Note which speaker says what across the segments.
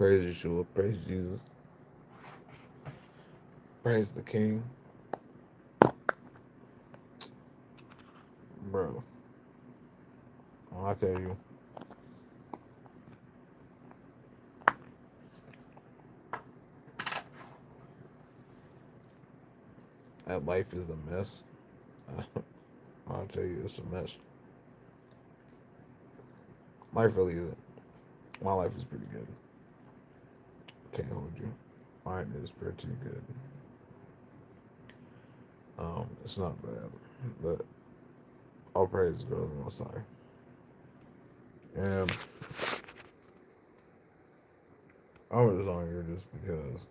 Speaker 1: Praise Yeshua, praise Jesus, praise the King, bro. I tell you, that life is a mess. I'll tell you, it's a mess. Life really isn't. My life is pretty good. Can't hold you. Mine is pretty good. It's not bad, but all praise go to the Most High. And I'm just on here just because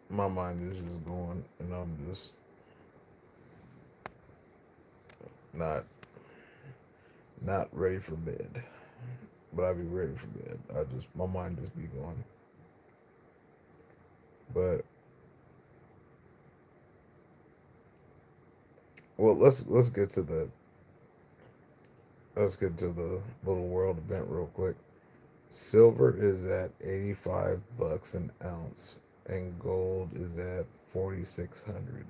Speaker 1: my mind is just going, and I'm just not not ready for bed. But I be ready for bed. My mind just be going. But well, let's get to the little world event real quick. Silver is at $85 an ounce, and gold is at 4,600,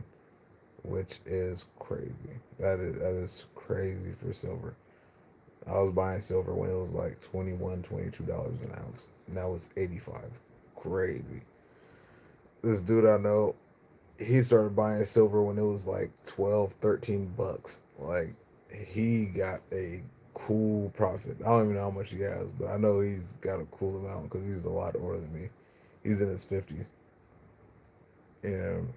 Speaker 1: which is crazy. That is crazy for silver. I was buying silver when it was like $21, $22 an ounce. Now it's 85. Crazy. This dude I know, he started buying silver when it was like 12, $13. Like, he got a cool profit. I don't even know how much he has, but I know he's got a cool amount because he's a lot older than me. He's in his 50s. And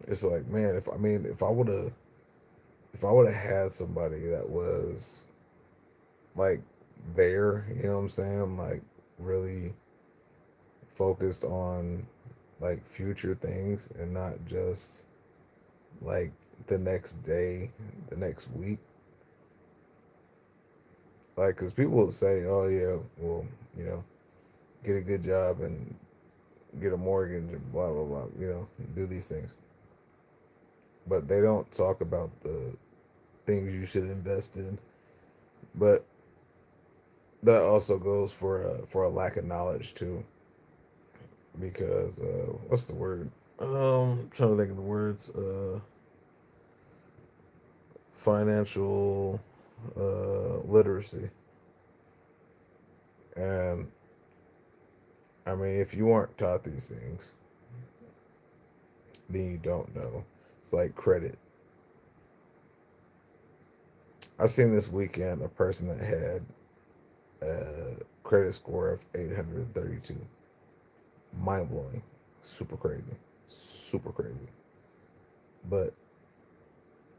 Speaker 1: it's like, man, if I would have had somebody that was like there, you know what I'm saying? Like, really focused on like future things and not just like the next day, the next week. Like, because people will say, oh, yeah, well, you know, get a good job and get a mortgage and blah, blah, blah, do these things. But they don't talk about the things you should invest in. But that also goes for a lack of knowledge, too. Because, what's the word? I'm trying to think of the words. Financial literacy. And I mean, if you aren't taught these things, then you don't know. It's like credit. I seen this weekend a person that had a credit score of 832. Mind blowing. Super crazy. Super crazy. But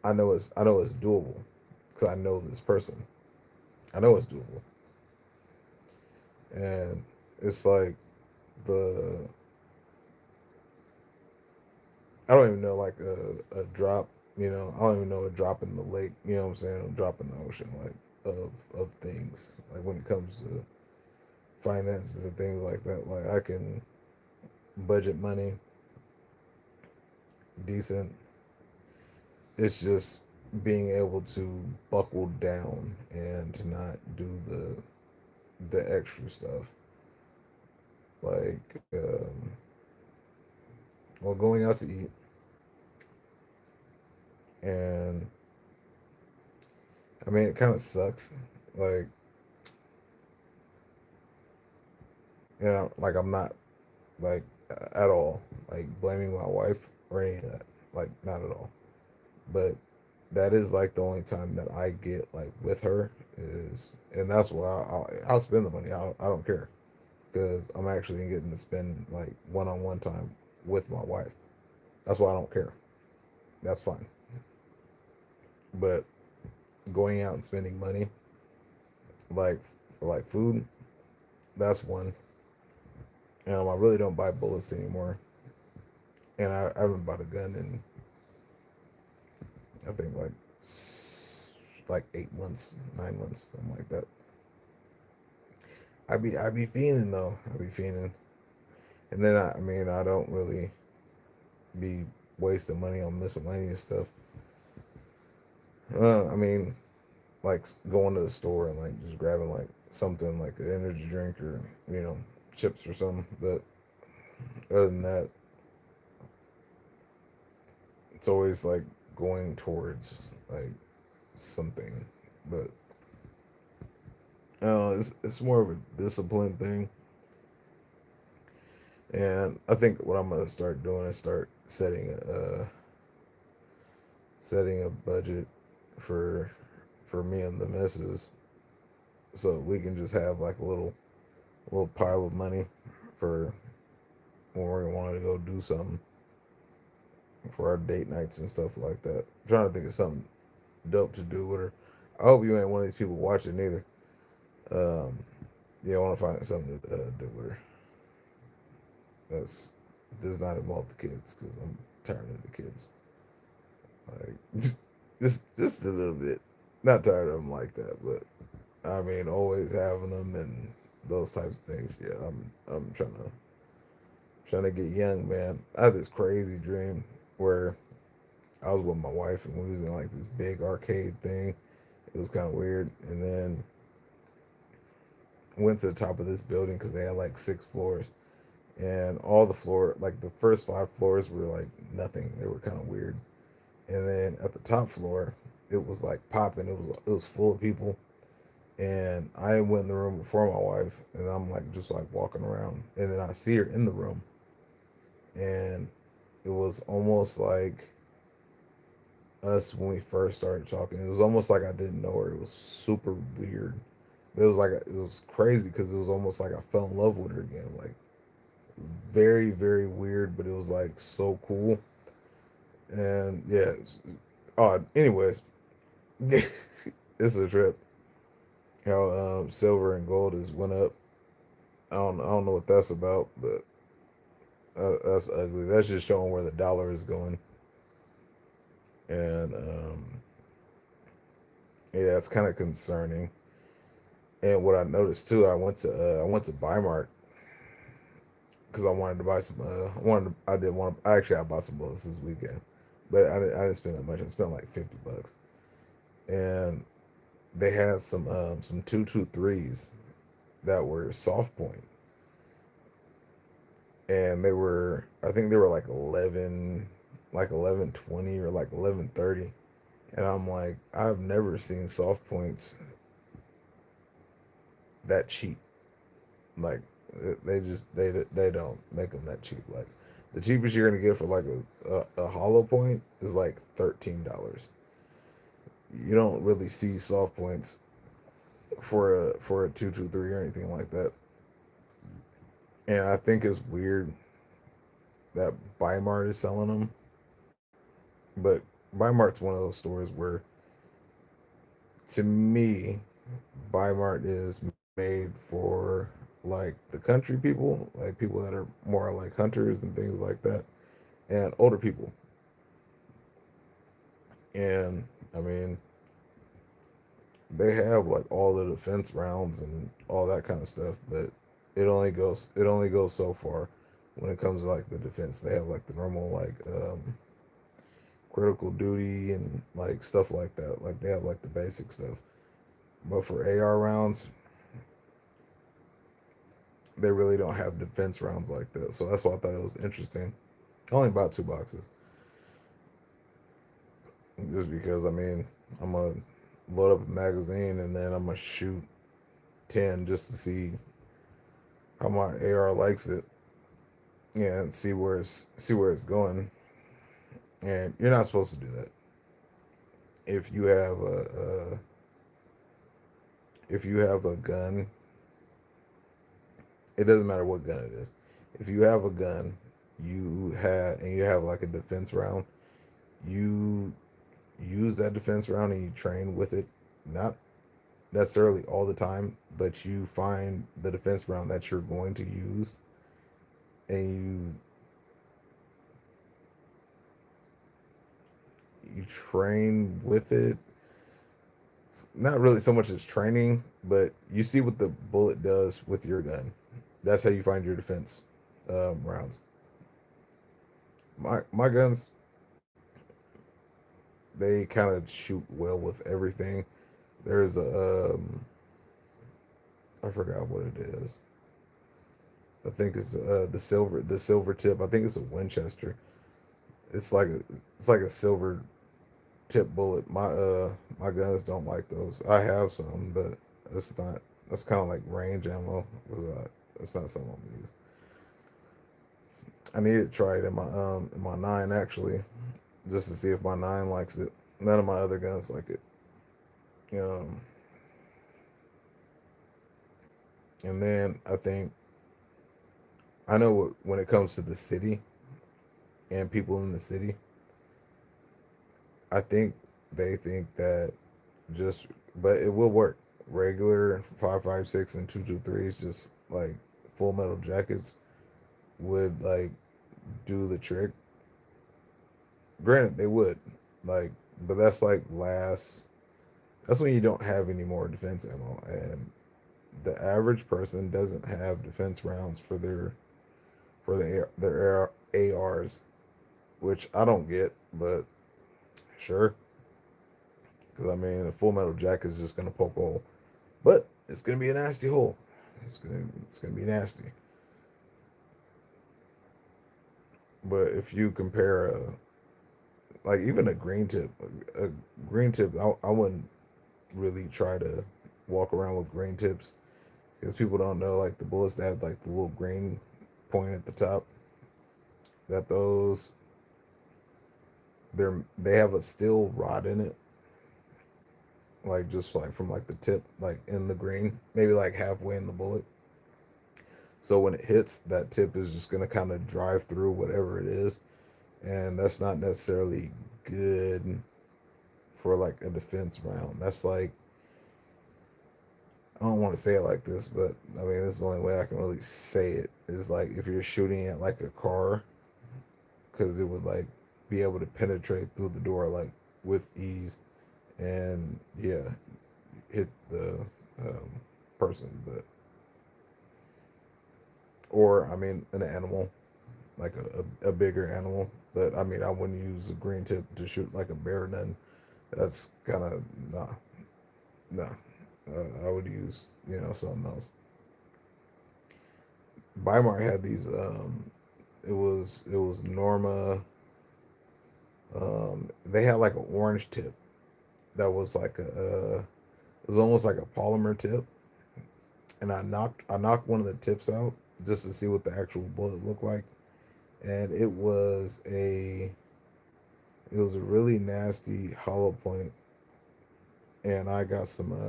Speaker 1: I know it's doable because I know this person. I know it's doable. And it's like the I don't even know like a drop, I don't even know a drop in the lake, you know what I'm saying? A drop in the ocean, like of things. Like when it comes to finances and things like that. Like I can budget money decent. It's just being able to buckle down and to not do the extra stuff. Like well, going out to eat, and I mean it kind of sucks. Like, like I'm not like at all like blaming my wife or any of that, like not at all. But that is like the only time that I get like with her is, and that's why I'll spend the money. I don't care because I'm actually getting to spend like one-on-one time with my wife. That's why I don't care. That's fine. But going out and spending money like for like food, that's one. I really don't buy bullets anymore, and I haven't bought a gun in I think like 8 months, 9 months, something like that. I be fiending though. I be fiending, and then I mean I don't really be wasting money on miscellaneous stuff. I mean, like going to the store and like just grabbing like something like an energy drink or chips or something. But other than that, it's always like going towards like something. But it's more of a discipline thing. And I think what I'm gonna start doing is start setting a budget for me and the missus, so we can just have like a little pile of money for when we want to go do something for our date nights and stuff like that. I'm trying to think of something dope to do with her. I hope you ain't one of these people watching either. Um, yeah, I want to find something to do with her. That's does not involve the kids because I'm tired of the kids. Like just a little bit. Not tired of them like that, but I mean always having them and those types of things. Yeah, I'm trying to get young, man. I had this crazy dream where I was with my wife and we was in like this big arcade thing. It was kind of weird, and then went to the top of this building because they had like 6 floors, and all the floor, like the first 5 floors, were like nothing. They were kind of weird, and then at the top floor, it was like popping. It was full of people, and I went in the room before my wife, and I'm like just like walking around, and then I see her in the room, and it was almost like us when we first started talking. It was almost like I didn't know her. It was super weird. It was crazy because it was almost like I fell in love with her again. Like very very weird, but it was like so cool. And yeah, it's odd. Anyways, it's a trip. How silver and gold has went up. I don't know what that's about, but that's ugly. That's just showing where the dollar is going. And yeah, it's kind of concerning. And what I noticed too, I went to Weimar because I wanted to buy some. I did want. Actually, I bought some bullets this weekend, but I didn't spend that much. I spent like $50, and they had some 223s that were soft point, and they were, I think they were like 1120 or like 1130, and I'm like, I've never seen soft points that cheap. Like they don't make them that cheap. Like the cheapest you're gonna get for like a hollow point is like $13. You don't really see soft points for a 223 or anything like that. And I think it's weird that Bimart is selling them, but Bimart's one of those stores where, to me, Bimart is made for like the country people, like people that are more like hunters and things like that, and older people. And I mean, they have like all the defense rounds and all that kind of stuff, but it only goes so far when it comes to like the defense. They have like the normal like critical duty and like stuff like that. Like they have like the basic stuff. But for AR rounds, they really don't have defense rounds like that. So that's why I thought it was interesting. I only bought 2 boxes just because I mean I'm gonna load up a magazine and then I'm gonna shoot 10 just to see how my AR likes it, yeah, and see where it's going. And you're not supposed to do that. If you have a gun, it doesn't matter what gun it is. If you have a gun, you have like a defense round, you use that defense round and you train with it. Not necessarily all the time, but you find the defense round that you're going to use, and you train with it. Not really so much as training, but you see what the bullet does with your gun. That's how you find your defense rounds. My guns, they kind of shoot well with everything. There's I forgot what it is. I think it's the silver tip. I think it's a Winchester. It's like a silver tip bullet. My guns don't like those. I have some, but it's not. That's kind of like range ammo. It's not something I'm gonna use. I need to try it in my nine actually, just to see if my nine likes it. None of my other guns like it. Um, and then I know when it comes to the city and people in the city, I think they think that just, but it will work. Regular 5.56 and 223 is just like full metal jackets would like do the trick. Granted, they would like, but that's like last. That's when you don't have any more defense ammo, and the average person doesn't have defense rounds for their ARs, which I don't get, but sure, because I mean a full metal jacket is just gonna poke a hole, but it's gonna be a nasty hole. It's gonna be nasty. But if you compare like even a a green tip, I wouldn't really try to walk around with green tips because people don't know like the bullets that have like the little green point at the top. That those they have a steel rod in it, like just like from like the tip, like in the green, maybe like halfway in the bullet. So when it hits, that tip is just gonna kind of drive through whatever it is, and that's not necessarily good for like a defense round. That's like I don't want to say it like this, but I mean this is the only way I can really say it is like if you're shooting at like a car, because it would like be able to penetrate through the door like with ease, and yeah, hit the um, person, but or I mean an animal like a bigger animal. But I mean I wouldn't use a green tip to shoot like a bear or nothing. That's kind of nah, nah. I would use something else. Weimar had these. It was Norma. They had like an orange tip that was like it was almost like a polymer tip, and I knocked one of the tips out just to see what the actual bullet looked like, and it was a really nasty hollow point, and I got some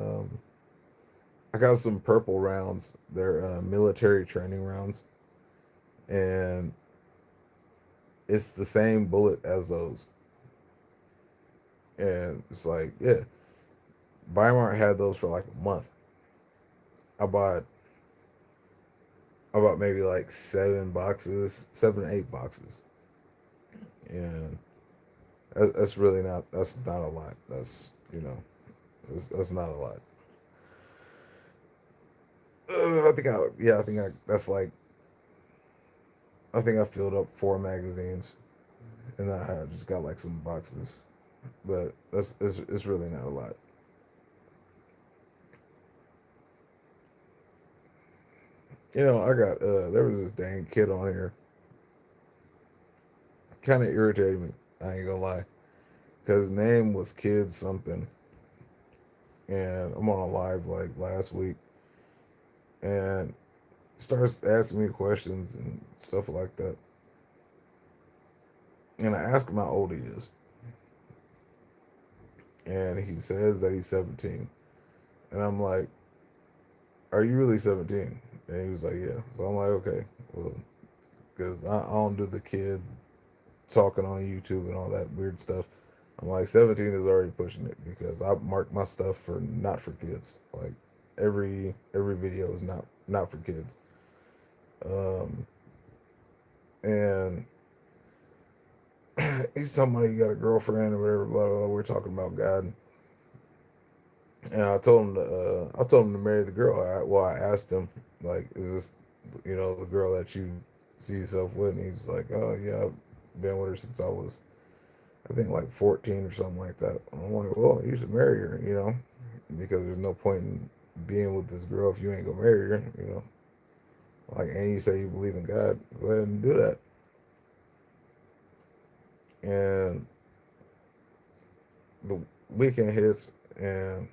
Speaker 1: purple rounds. They're military training rounds, and it's the same bullet as those. And it's like, yeah, Weimar had those for like a month. I bought I bought maybe like 7 boxes, 7 to 8 boxes, and that's not a lot. That's not a lot. I think I filled up 4 magazines, and I just got like some boxes, but it's really not a lot. I got there was this dang kid on here, kind of irritated me. I ain't gonna lie, because his name was Kid something, and I'm on a live like last week, and starts asking me questions and stuff like that. And I ask him how old he is, and he says that he's 17. And I'm like, "Are you really 17?" And he was like, "Yeah." So I'm like, "Okay, well, because I don't do the kid talking on YouTube and all that weird stuff." I'm like, 17 is already pushing it because I mark my stuff for not for kids. Like every video is not for kids. Um, and he's talking about he got a girlfriend or whatever. Blah blah. Blah. We're talking about God, and I told him to marry the girl. I asked him like, "Is this the girl that you see yourself with?" And he's like, "Oh yeah, I've been with her since I was, I think, like 14 or something like that." I'm like, "Well, you should marry her, because there's no point in being with this girl if you ain't gonna marry her, Like, and you say you believe in God, go ahead and do that. And the weekend hits, and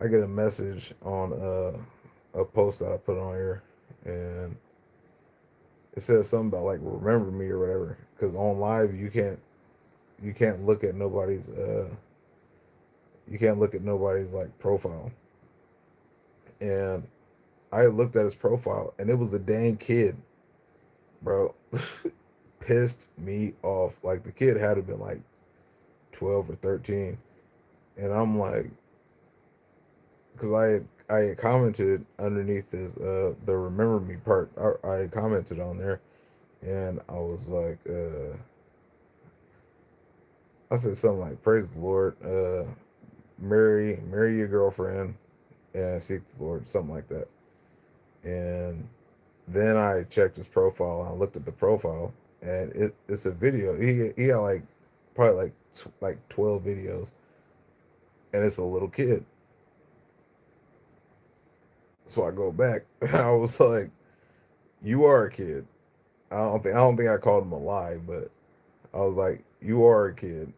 Speaker 1: I get a message on a post that I put on here, and it says something about like remember me or whatever. Because on live you can't look at nobody's like profile. And I looked at his profile, and it was a dang kid, bro. Pissed me off. Like the kid had to been like 12 or 13, and I'm like, because I had commented underneath this the remember me part. I had commented on there, and I was like, I said something like, "Praise the Lord, marry your girlfriend, and seek the Lord," something like that. And then I checked his profile, and I looked at the profile, and it's a video. He got like probably like 12 videos, and it's a little kid. So I go back, and I was like, "You are a kid." I don't think I called him a lie, but I was like, "You are a kid,"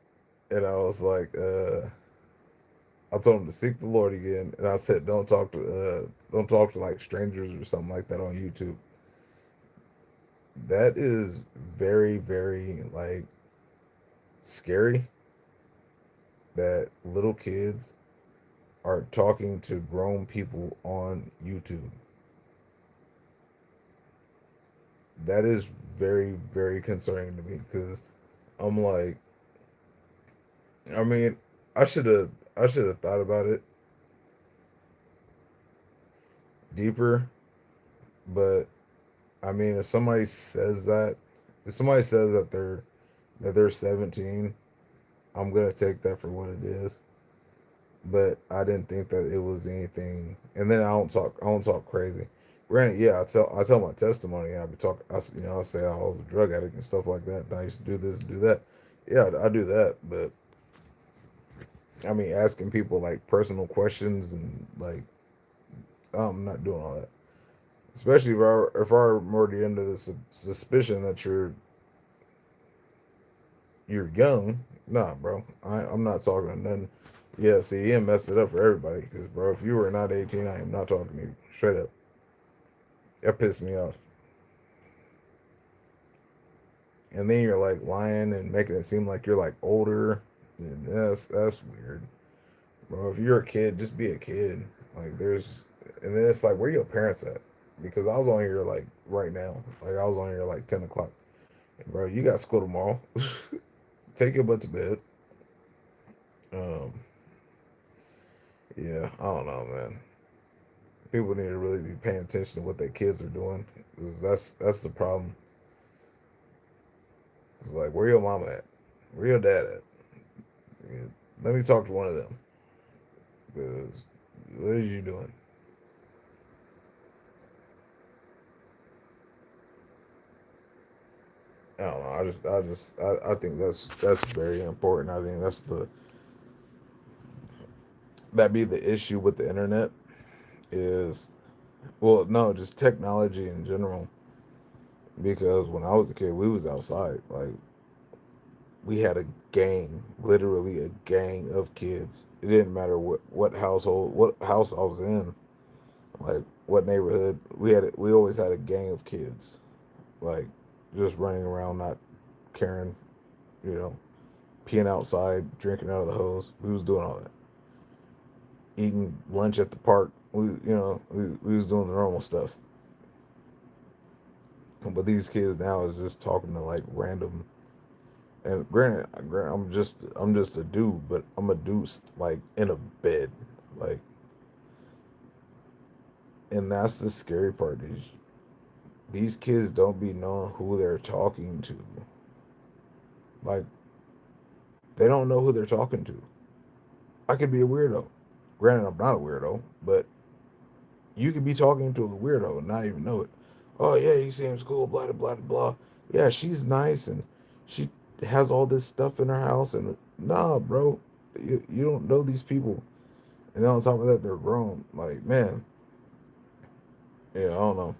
Speaker 1: and I was like, I told him to seek the Lord again, and I said, don't talk to like strangers or something like that on YouTube. That is very, very like scary that little kids are talking to grown people on YouTube. That is very, very concerning to me because I'm like, I mean, I should have, I should have thought about it deeper, but I mean, if somebody says that they're 17, I'm gonna take that for what it is. But I didn't think that it was anything. And then I don't talk crazy. Granted, yeah, I tell my testimony. I be talk, I say I was a drug addict and stuff like that. And I used to do this, do that. Yeah, I do that. But I mean, asking people like personal questions and like, I'm not doing all that. Especially if I'm already under the suspicion that you're young. Nah, bro, I'm not talking to nothing. Yeah, see, he messed it up for everybody. Because, bro, if you were not 18, I am not talking to you. Straight up. That pissed me off. And then you're like lying and making it seem like you're like older. And that's weird, bro. If you're a kid, just be a kid. Like and then it's like, where your parents at? Because I was on here like right now. Like I was on here like 10 o'clock. Bro, you got school tomorrow. Take your butt to bed. Um, yeah, I don't know, man. People need to really be paying attention to what their kids are doing. 'Cause that's the problem. It's like, where your mama at? Where your dad at? Yeah, let me talk to one of them. Because what is you doing? I don't know. I think that's very important. I think that be the issue with the internet is, well, no, just technology in general. Because when I was a kid, we was outside. Like we had a gang, literally a gang of kids. It didn't matter what house I was in, like what neighborhood. We always had a gang of kids, like just running around, not caring, you know, peeing outside, drinking out of the hose. We was doing all that, eating lunch at the park. We was doing the normal stuff. But these kids now is just talking to like random. And granted, I'm just a dude, but I'm a dude like in a bed, like, and that's the scary part is these kids don't be knowing who they're talking to. Like they don't know who they're talking to. I could be a weirdo. Granted, I'm not a weirdo, but you could be talking to a weirdo and not even know it. Oh yeah, he seems cool, blah blah blah blah. Yeah, she's nice and she has all this stuff in her house and nah, bro, you don't know these people. And then on top of that, they're grown. Like, man, yeah, I don't know.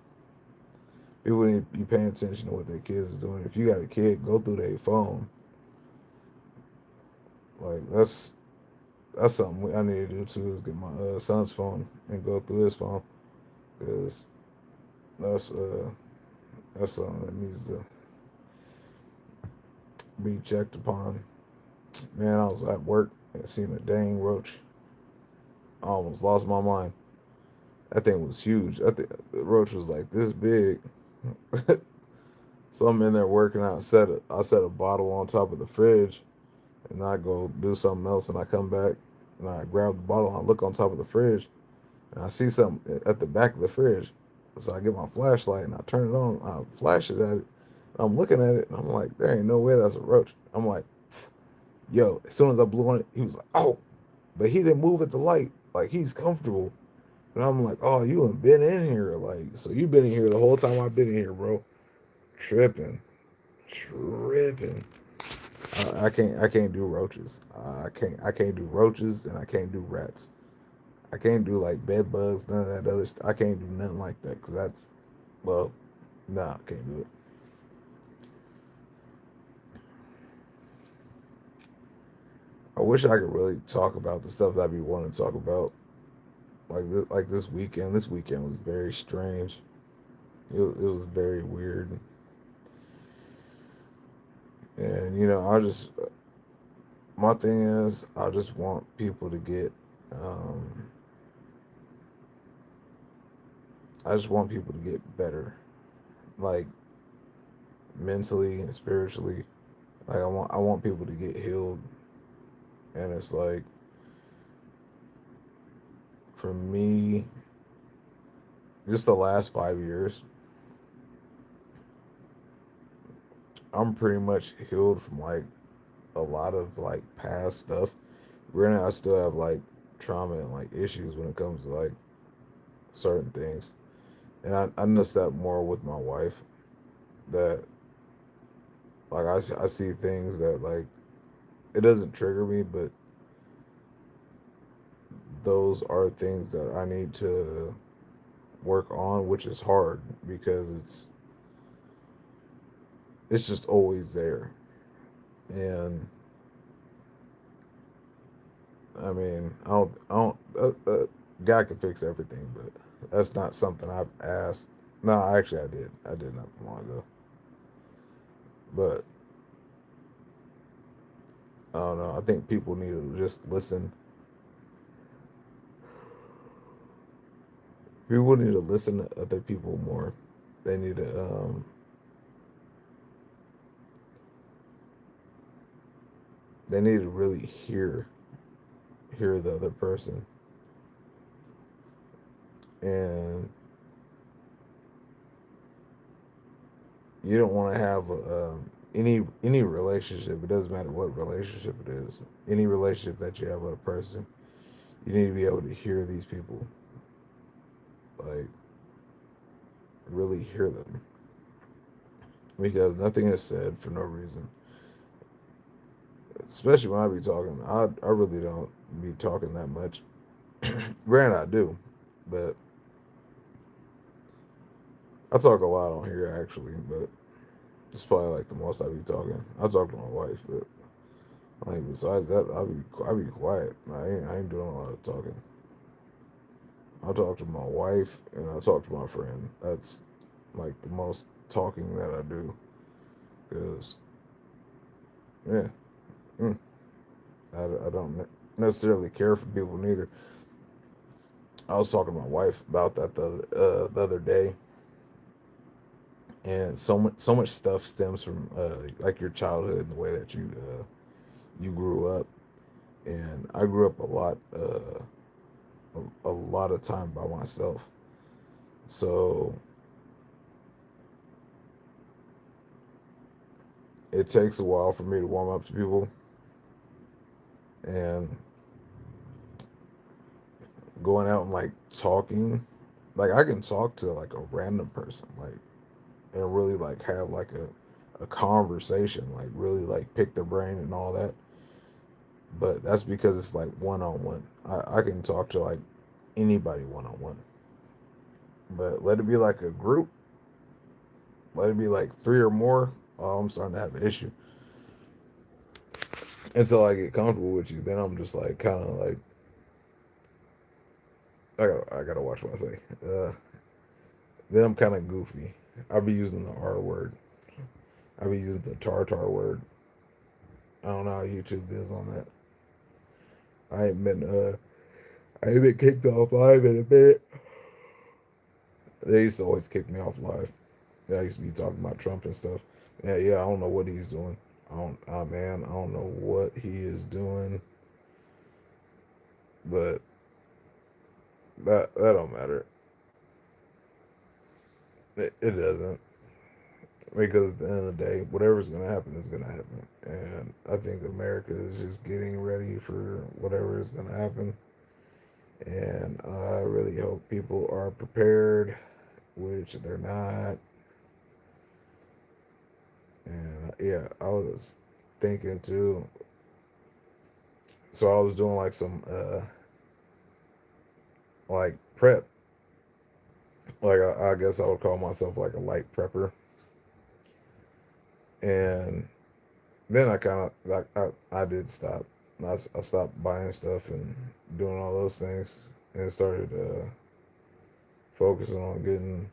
Speaker 1: People need to be paying attention to what their kids is doing. If you got a kid, go through their phone. Like, that's something I need to do too. Is get my son's phone and go through his phone, because that's uh that's something that needs to be checked upon. Man, I was at work and seen a dang roach. I almost lost my mind. That thing was huge. I think the roach was like this big. So I'm in there working out. I set a bottle on top of the fridge, and I go do something else, and I come back and I grab the bottle and I look on top of the fridge, and I see something at the back of the fridge. So I get my flashlight and I turn it on. I flash it at it. I'm looking at it and I'm like, there ain't no way that's a roach. I'm like, yo. As soon as I blew on it, he was like, oh, but he didn't move at the light. Like he's comfortable. And I'm like, oh, you have been in here. Like, so you've been in here the whole time I've been in here, bro. Tripping. Tripping. I can't do roaches. I can't do roaches and I can't do rats. I can't do like bed bugs, none of that other stuff. I can't do nothing like that because that's, well, nah, I can't do it. I wish I could really talk about the stuff that I be wanting to talk about. Like this weekend. This weekend was very strange. It was very weird. And I just, my thing is, I just want people to get, um, I just want people to get better, like mentally and spiritually. Like I want people to get healed, and it's like for me, just the last 5 years, I'm pretty much healed from like a lot of like past stuff. Granted, I still have like trauma and like issues when it comes to like certain things, and I noticed that more with my wife. That like I see things that like it doesn't trigger me, but those are things that I need to work on, which is hard because it's just always there. And I mean, I don't. God can fix everything, but that's not something I've asked. No, actually, I did. I did not long ago, but I don't know. I think people need to just listen. People need to listen to other people more. They need to they need to really hear the other person, and you don't want to have any relationship. It doesn't matter what relationship it is. Any relationship that you have with a person, you need to be able to hear these people, like really hear them, because nothing is said for no reason. Especially when I be talking, I really don't be talking that much. Granted, I do, but I talk a lot on here actually. But it's probably like the most I be talking. I talk to my wife, but like besides that, I be quiet. I ain't doing a lot of talking. I talk to my wife and I talk to my friend. That's like the most talking that I do. Cause yeah, mm, I don't necessarily care for people neither. I was talking to my wife about that the other day, and so much stuff stems from like your childhood and the way that you grew up. And I grew up a lot of time by myself. So it takes a while for me to warm up to people, and going out and like talking, like I can talk to like a random person, like and really like have like a conversation, like really like pick their brain and all that. but that's because it's like one on one. I can talk to like anybody one on one, but let it be like a group, let it be like three or more. Oh, I'm starting to have an issue until I get comfortable with you. Then I'm just like kind of like I gotta watch what I say. Then I'm kind of goofy. I'll be using the R word. I'll be using the tartar word. I don't know how YouTube is on that. I ain't been I ain't been kicked off live in a minute. They used to always kick me off live. I used to be talking about Trump and stuff. Yeah, I don't know what he's doing. I don't know what he is doing, but that don't matter. It doesn't, because at the end of the day, whatever's gonna happen is gonna happen, and I think America is just getting ready for whatever is gonna happen, and I really hope people are prepared, which they're not. And yeah, I was thinking too. So I was doing like some like prep. Like I guess I would call myself like a light prepper. And then I kind of like I did stop. I stopped buying stuff and doing all those things, and started focusing on getting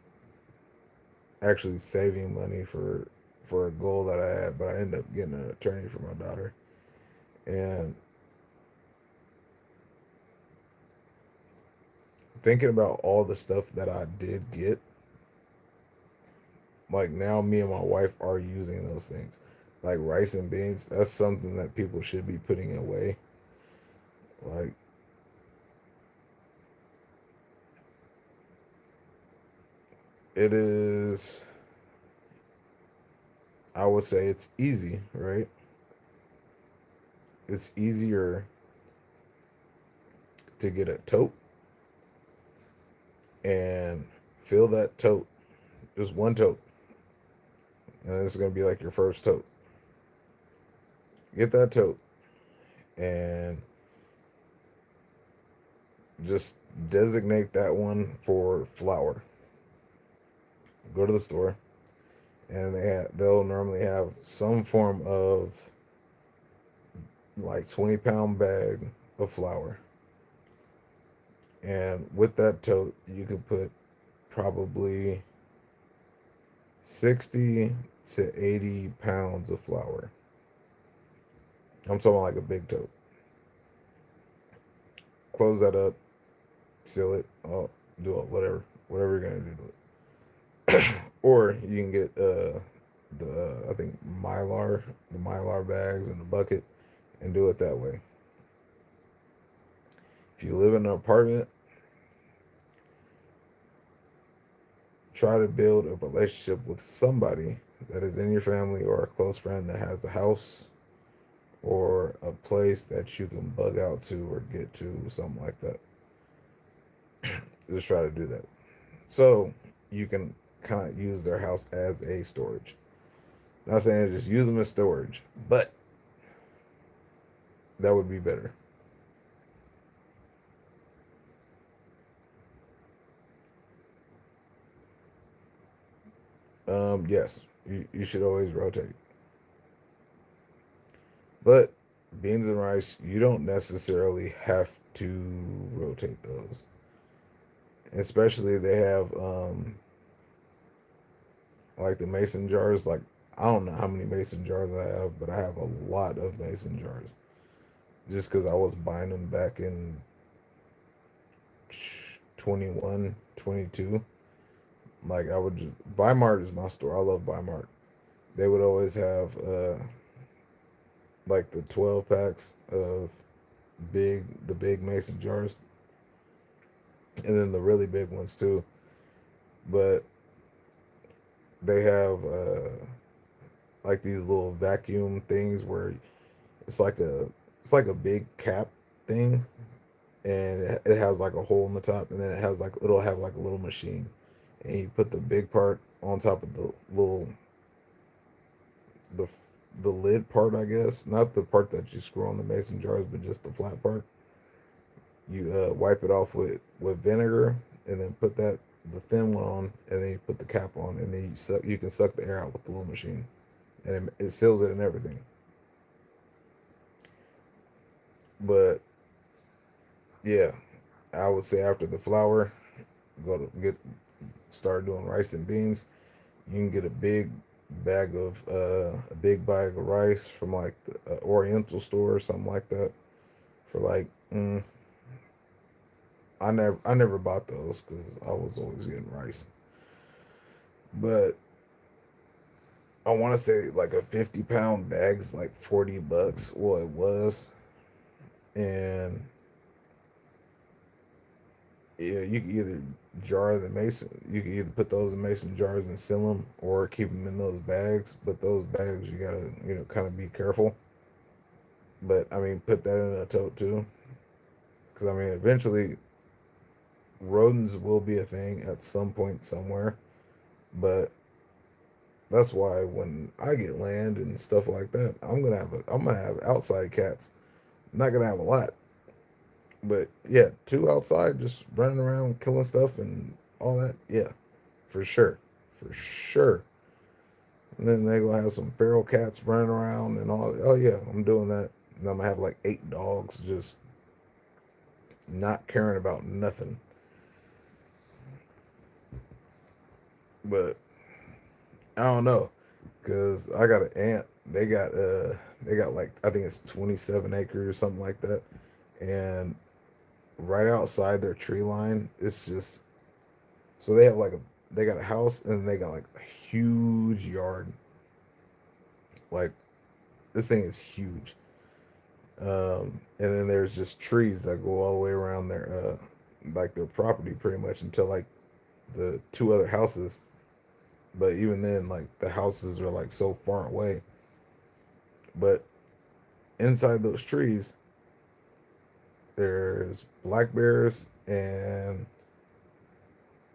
Speaker 1: actually saving money for a goal that I had. But I ended up getting an attorney for my daughter, and thinking about all the stuff that I did get, like now me and my wife are using those things. Like rice and beans, that's something that people should be putting away. Like it is, I would say it's easy, right? It's easier to get a tote and fill that tote, just one tote, and it's gonna be like your first tote. Get that tote and just designate that one for flour. Go to the store, and they'll normally have some form of like 20-pound bag of flour. And with that tote, you can put probably 60 to 80 pounds of flour. I'm talking like a big tote. Close that up, seal it, do it, whatever you're gonna do to it. Or you can get the I think the Mylar bags and the bucket, and do it that way. If you live in an apartment, try to build a relationship with somebody that is in your family or a close friend that has a house or a place that you can bug out to or get to, something like that. Just try to do that. So you can kind of use their house as a storage. Not saying just use them as storage, but that would be better. Yes, you should always rotate. But beans and rice, you don't necessarily have to rotate those. Especially they have like the mason jars. Like I don't know how many mason jars I have, but I have a lot of mason jars. Just because I was buying them back in 21, 22. Like I would just Mart is my store. I love Mart. They would always have like the 12 packs of the big mason jars, and then the really big ones too. But they have like these little vacuum things where it's like a it's like a big cap thing, and it has like a hole in the top, and then it'll have like a little machine, and you put the big part on top of the little the the lid part, I guess, not the part that you screw on the mason jars, but just the flat part. You wipe it off with vinegar, and then put the thin one on, and then you put the cap on, and then you can suck the air out with the little machine, and it seals it and everything. But yeah, I would say after the flour, go to get start doing rice and beans. You can get a big bag of rice from like the Oriental store or something like that for like I never bought those because I was always getting rice. But I want to say like a 50-pound bag's like $40. Well, it was, and yeah, you can either jar the mason. You can either put those in mason jars and seal them, or keep them in those bags. But those bags, you gotta kind of be careful. But I mean, put that in a tote too, because I mean, eventually rodents will be a thing at some point somewhere. But that's why when I get land and stuff like that, I'm gonna have outside cats. I'm not gonna have a lot, but yeah, two outside just running around killing stuff and all that. Yeah, for sure, for sure. And then they're gonna have some feral cats running around and all. Oh yeah, I'm doing that. And I'm gonna have like 8 dogs just not caring about nothing. But I don't know, cause I got an aunt. They got like I think it's 27 acres or something like that, and right outside their tree line, it's just so they got a house and they got like a huge yard. Like this thing is huge. And then there's just trees that go all the way around their property pretty much until like the two other houses. But even then, like the houses are like so far away. But inside those trees, there's black bears and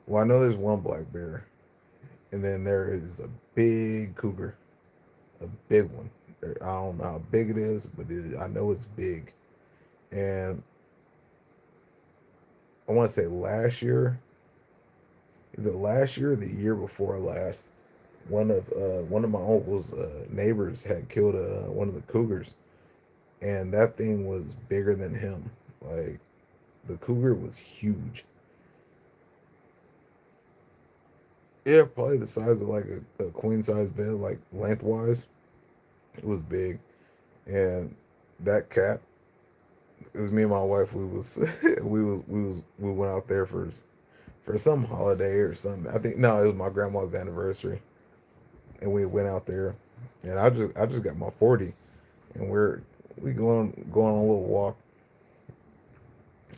Speaker 1: well, I know there's one black bear, and then there is a big cougar, a big one. I don't know how big it is, but I know it's big. And I want to say either last year or the year before last, one of my uncle's neighbors had killed one of the cougars, and that thing was bigger than him. Like the cougar was huge. Yeah, probably the size of like a queen size bed, like lengthwise. It was big, and that cat. It was me and my wife. We went out there for some holiday or something. I think no, it was my grandma's anniversary, and we went out there, and I just got my 40, and we going on a little walk,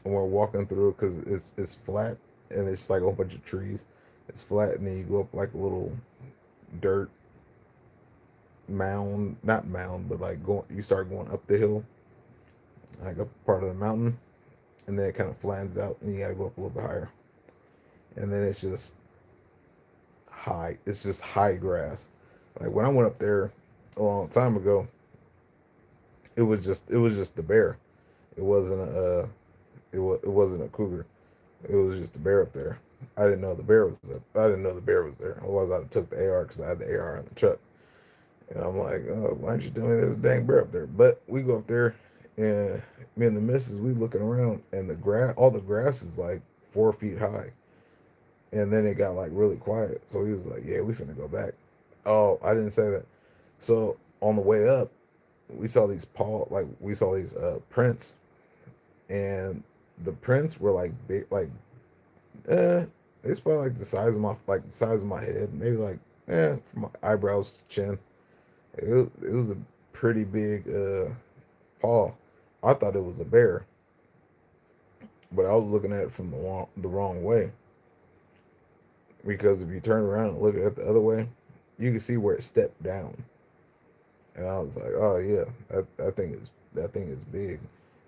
Speaker 1: and we're walking through it because it's flat and it's like a whole bunch of trees. It's flat, and then you go up like a little dirt mound, not mound, but like going. You start going up the hill, like up part of the mountain, and then it kind of flattens out, and you got to go up a little bit higher, and then it's just high. It's just high grass. Like when I went up there a long time ago, it was just the bear. It wasn't it wasn't a cougar. It was just a bear up there. I didn't know the bear was up. I didn't know the bear was there. Otherwise, I'd have took the AR because I had the AR in the truck. And I'm like, oh, why didn't you tell me there was a dang bear up there? But we go up there, and me and the missus, we looking around, and all the grass is like 4 feet high. And then it got like really quiet. So he was like, yeah, we finna go back. Oh, I didn't say that. So on the way up, we saw these prints, and the prints were like big, like it's probably like the size of my head, maybe like from my eyebrows to chin. It was a pretty big paw. I thought it was a bear, but I was looking at it from the wrong way, because if you turn around and look at it the other way, you can see where it stepped down. And I was like, oh yeah, that thing is big,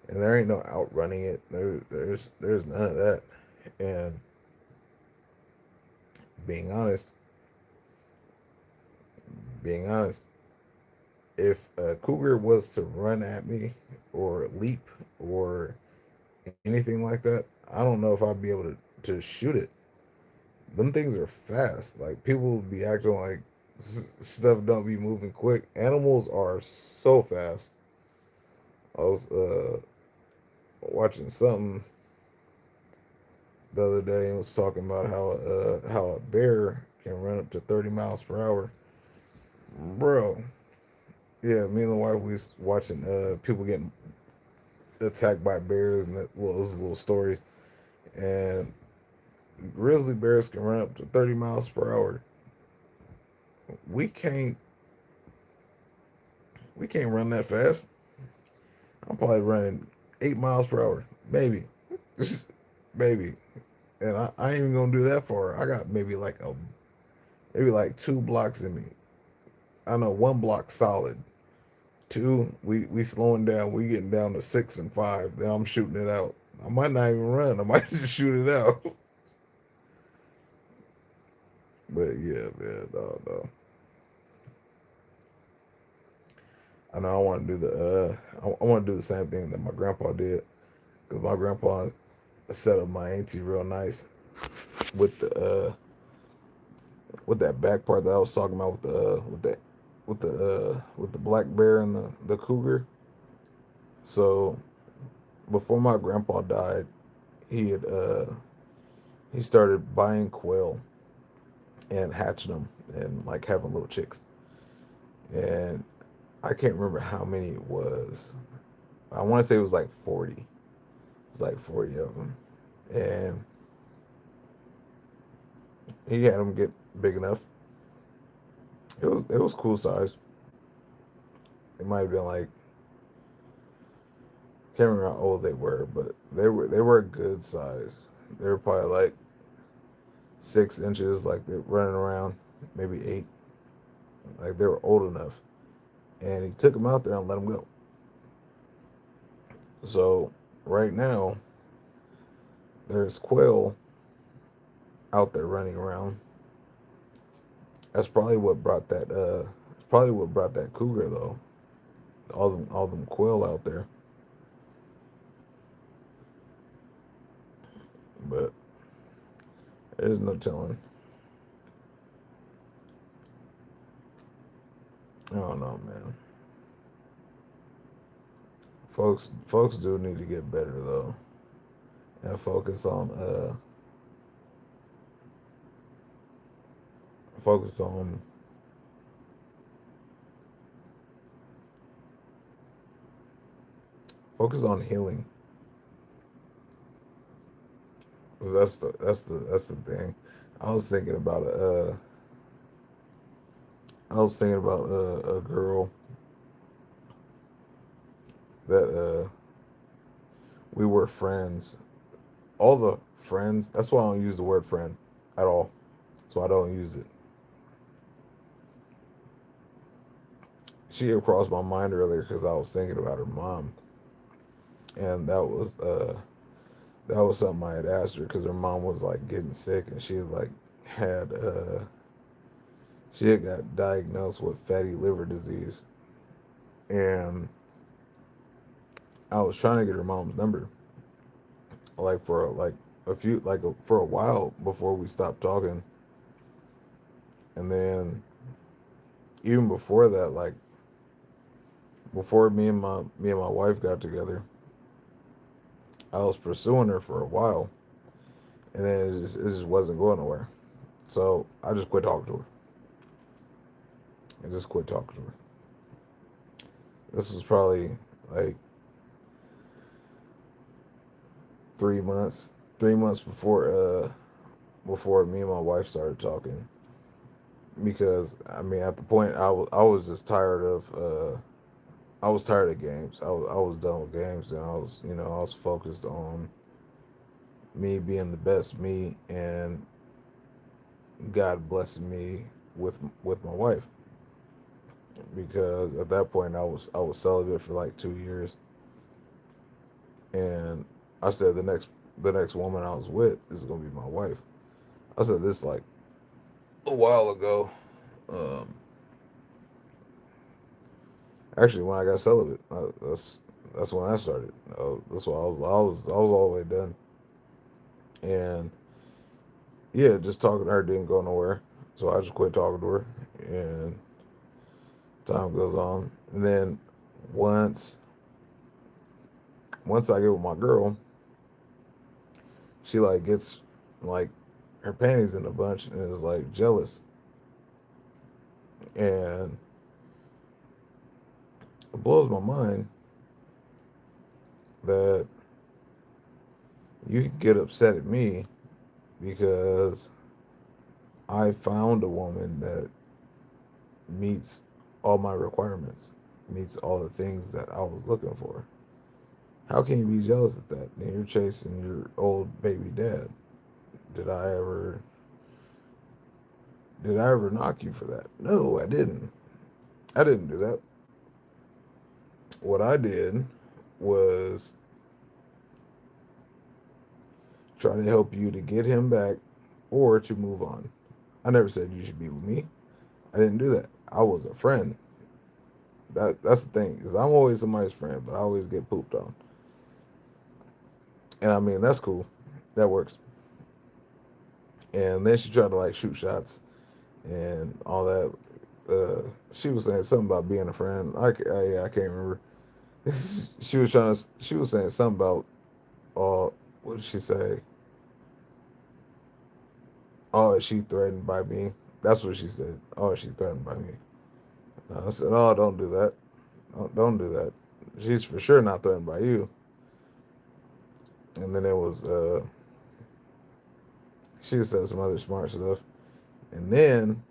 Speaker 1: and there ain't no outrunning it. There's none of that. And being honest, being honest, if a cougar was to run at me or leap or anything like that, I don't know if I'd be able to shoot it. Them things are fast. Like people be acting like stuff don't be moving quick. Animals are so fast. I was watching something the other day and was talking about how a bear can run up to 30 miles per hour. Bro, yeah, me and the wife we was watching people getting attacked by bears and those little stories. And grizzly bears can run up to 30 miles per hour. We can't we can't run that fast. I'm probably running 8 miles per hour, maybe, maybe. And I ain't even gonna do that far. I got maybe like 2 blocks in me. I know 1 block solid. Two, we slowing down. We getting down to 6 and 5. Then I'm shooting it out. I might not even run. I might just shoot it out. But yeah, man, no, no. I know I want to do I want to do the same thing that my grandpa did, because my grandpa set up my auntie real nice with the with that back part that I was talking about with the black bear and the cougar. So before my grandpa died, he had he started buying quail and hatching them and like having little chicks. And I can't remember how many it was. I want to say it was like 40. It was like 40 of them. And he had them get big enough. It was cool size. It might have been like, can't remember how old they were, but they were a good size. They were probably like 6 inches, like they're running around, maybe 8. Like they were old enough. And he took them out there and let them go. So right now there's quail out there running around. That's probably what brought that. It's probably what brought that cougar though. All them quail out there. But there's no telling. I don't know, man. Folks do need to get better though, and focus on focus on healing. 'Cause that's the thing. I was thinking about a girl that we were friends. All the friends. That's why I don't use the word friend at all. So I don't use it. She had crossed my mind earlier because I was thinking about her mom, and that was something I had asked her because her mom was like getting sick and she had like had she had got diagnosed with fatty liver disease, and I was trying to get her mom's number like for like for a while before we stopped talking, and then even before that, like before me and my wife got together, I was pursuing her for a while, and then it just wasn't going nowhere. So I just quit talking to her. I just quit talking to her. This was probably like 3 months, 3 months before me and my wife started talking. Because I mean, at the point I was just tired of I was tired of games. I was done with games, and I was focused on me being the best me and God blessing me with my wife. Because at that point I was celibate for like 2 years, and I said the next woman I was with is gonna be my wife. I said this like a while ago, um, Actually, when I got celibate, that's when I started. That's why I was all the way done. And yeah, just talking to her didn't go nowhere. So I just quit talking to her, and time goes on. And then once once I get with my girl, she like gets like her panties in a bunch and is like jealous. And it blows my mind that you can get upset at me because I found a woman that meets all my requirements, meets all the things that I was looking for. How can you be jealous of that? And you're chasing your old baby dad. Did I ever did I ever knock you for that? No, I didn't. I didn't do that. What I did was try to help you to get him back or to move on. I never said you should be with me. I didn't do that. I was a friend. That's the thing, is I'm always somebody's friend, but I always get pooped on. And I mean that's cool. That works. And then she tried to like shoot shots and all that. She was saying something about being a friend. Yeah, I can't remember. She was saying something about what did she say? Oh, is she threatened by me? That's what she said. Oh, is she threatened by me? I said, oh, don't do that. Don't do that. She's for sure not threatened by you. And then it was she said some other smart stuff. And then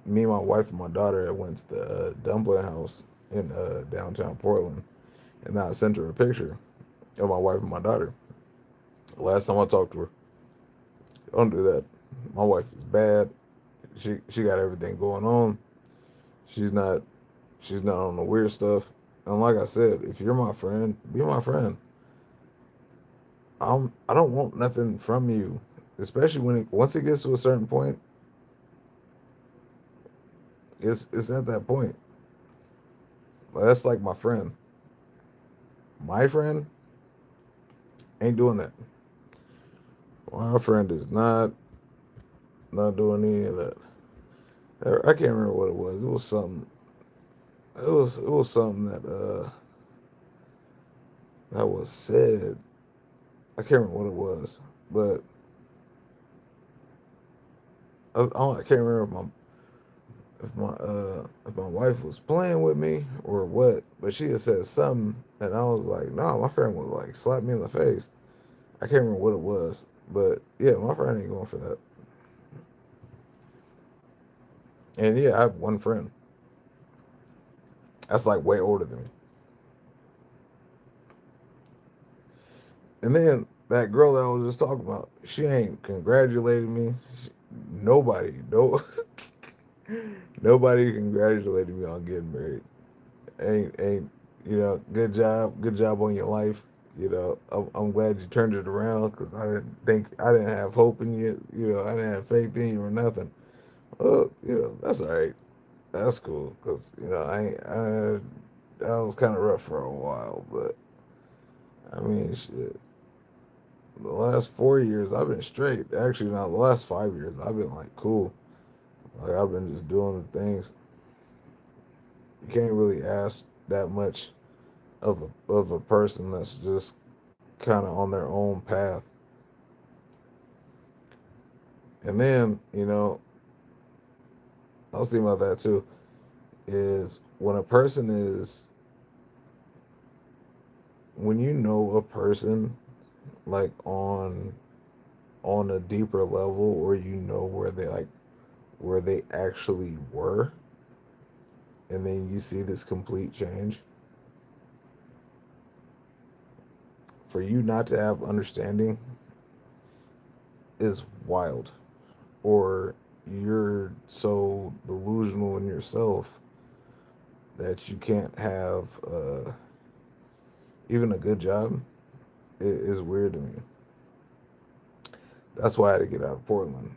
Speaker 1: me, my wife, and my daughter went to the dumpling house in downtown Portland, and I sent her a picture of my wife and my daughter. Last time I talked to her, don't do that. My wife is bad. She got everything going on. She's not she's not on the weird stuff. And like I said, if you're my friend, be my friend. I don't want nothing from you, especially once it gets to a certain point. It's at that point. That's like my friend. My friend ain't doing that. My friend is not doing any of that. I can't remember what it was. It was something. It was something that was said. I can't remember what it was, but I can't remember if my wife was playing with me or what. But she had said something, and I was like, no, my friend would like slap me in the face. I can't remember what it was, but yeah, my friend ain't going for that. And yeah, I have one friend that's like way older than me. And then that girl that I was just talking about, she ain't congratulated me. Nobody, no, nobody congratulated me on getting married. Ain't good job on your life. I'm glad you turned it around because I didn't have hope in you. I didn't have faith in you or nothing. Well, that's all right. That's cool because I was kind of rough for a while, but I mean, shit. The last 4 years I've been straight. Actually, not the last 5 years. I've been like cool. Like I've been just doing the things. You can't really ask that much of a person that's just kind of on their own path. And then I was thinking about that too. Is when you know a person like on a deeper level, or where they actually were, and then you see this complete change, for you not to have understanding is wild. Or you're so delusional in yourself that you can't have even a good job. It is weird to me. That's why I had to get out of Portland.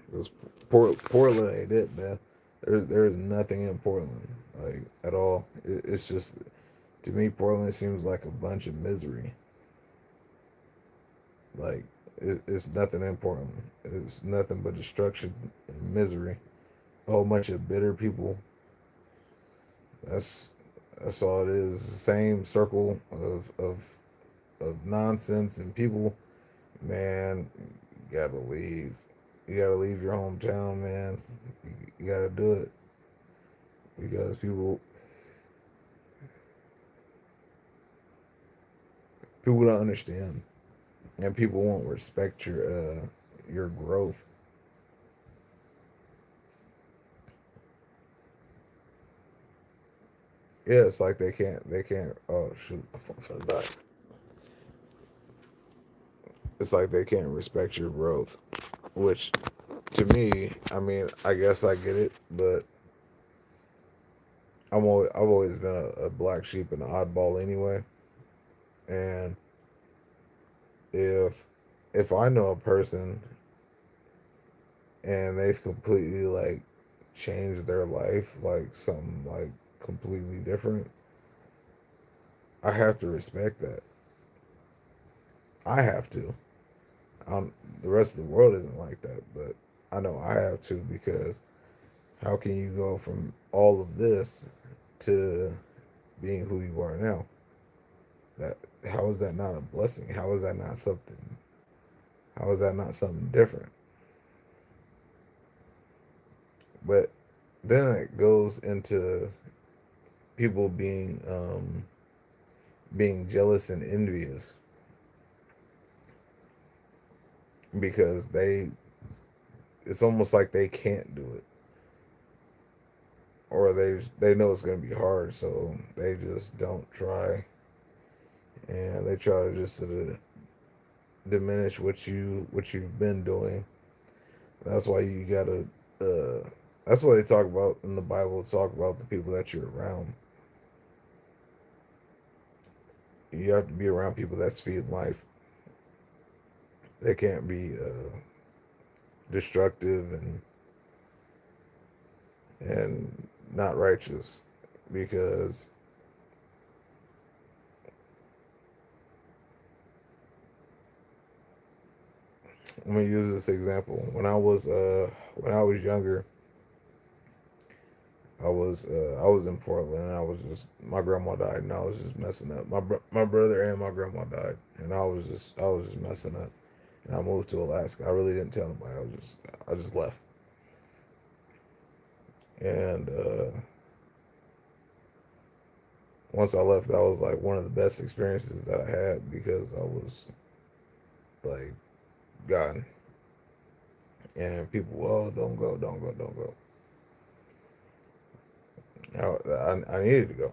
Speaker 1: Portland ain't it, man. There's nothing in Portland. like at all. It's just, to me, Portland seems like a bunch of misery. Like it's nothing in Portland. It's nothing but destruction and misery. A whole bunch of bitter people. That's that's all it is. The same circle of nonsense and people. Man, you gotta leave. You gotta leave your hometown, man. You gotta do it because people don't understand, and people won't respect your growth. Yeah, it's like they can't. Oh shoot, my phone fell back. It's like they can't respect your growth, which to me, I mean, I guess I get it, but I've always been a black sheep and an oddball anyway. And if if I know a person and they've completely like changed their life, like something like completely different, I have to respect that. I have to. The rest of the world isn't like that, but I know I have to because how can you go from all of this to being who you are now? That how is that not a blessing? How is that not something? How is that not something different? But then it goes into people being jealous and envious because it's almost like they can't do it, or they know it's going to be hard, so they just don't try, and they try to just sort of diminish what you've been doing. That's why you gotta. That's what they talk about in the Bible. Talk about the people that you're around. You have to be around people that's feeding life. They can't be destructive and not righteous, because I'm gonna use this example. When I was younger, I was in Portland, and I was just my grandma died, and I was just messing up. My brother and my grandma died, and I was just messing up. And I moved to Alaska. I really didn't tell nobody. I just left. And once I left, that was like one of the best experiences that I had because I was like gone. And people, well, don't go, don't go, don't go. I needed to go.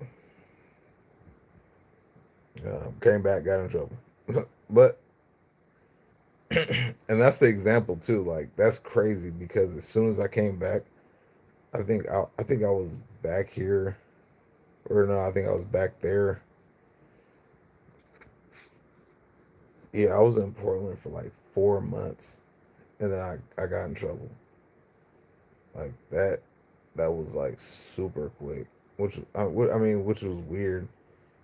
Speaker 1: Came back, got in trouble. But and that's the example too. Like that's crazy because as soon as I came back, I think I was back here, or no, I think I was back there. Yeah, I was in Portland for like 4 months, and then I got in trouble. Like that was like super quick, I mean, which was weird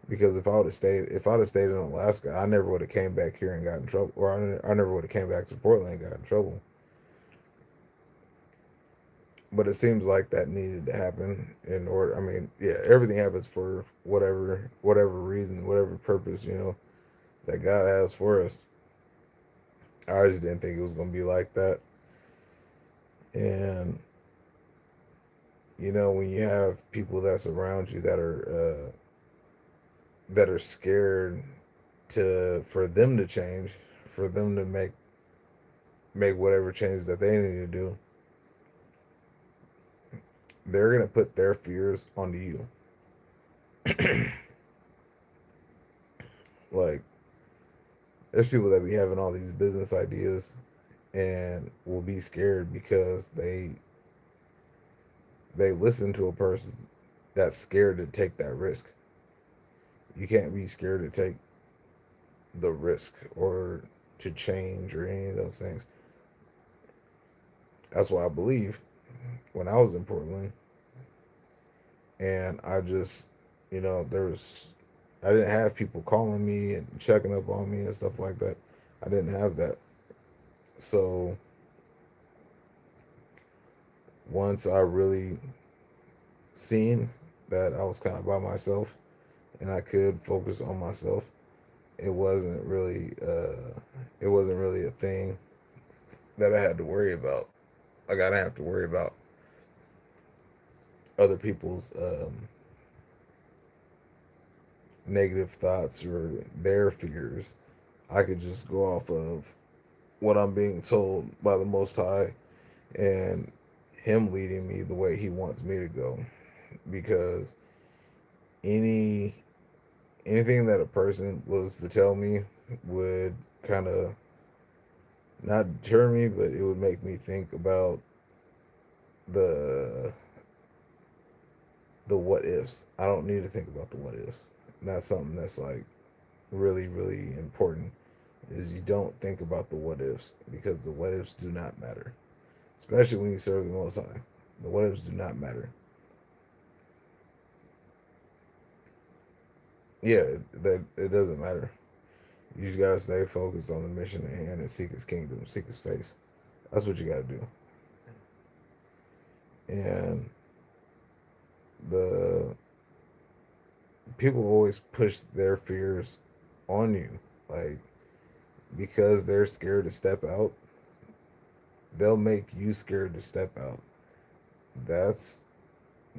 Speaker 1: because if I'd have stayed in Alaska, I never would have came back here and got in trouble, or I never would have came back to Portland and got in trouble. But it seems like that needed to happen in order. I mean, yeah, everything happens for whatever reason, whatever purpose, that God has for us. I just didn't think it was gonna be like that. And when you have people that's around you that are scared to for them to change, for them to make whatever change that they need to do, they're gonna put their fears onto you. Like there's people that be having all these business ideas and will be scared because they listen to a person that's scared to take that risk. You can't be scared to take the risk or to change or any of those things. That's why I believe when I was in Portland, And I just, there was, I didn't have people calling me and checking up on me and stuff like that. I didn't have that. So once I really seen that I was kind of by myself and I could focus on myself, it wasn't really, a thing that I had to worry about. Like, I didn't have to worry about other people's negative thoughts or their fears. I could just go off of what I'm being told by the Most High and Him leading me the way He wants me to go. Because any anything that a person was to tell me would kind of not deter me, but it would make me think about the the what ifs. I don't need to think about the what ifs. That's something that's like really, really important. Is you don't think about the what ifs because the what ifs do not matter, especially when you serve the Most High. The what ifs do not matter. Yeah, that it doesn't matter. You just gotta stay focused on the mission at hand and seek His kingdom, seek His face. That's what you gotta do. And the people always push their fears on you, like because they're scared to step out. They'll make you scared to step out. That's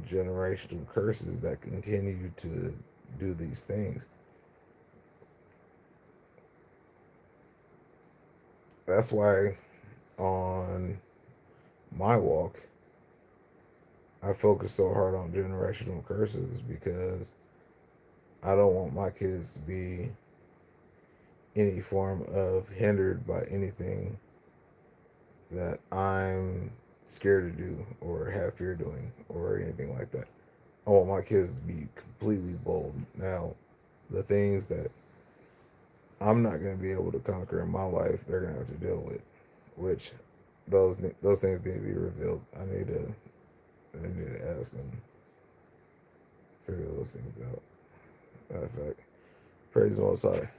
Speaker 1: generational curses that continue to do these things. That's why on my walk, I focus so hard on generational curses because I don't want my kids to be any form of hindered by anything that I'm scared to do or have fear doing or anything like that. I want my kids to be completely bold. Now, the things that I'm not going to be able to conquer in my life, they're going to have to deal with, which those things need to be revealed. I need to ask and figure those things out. Matter of fact, praise the Most High.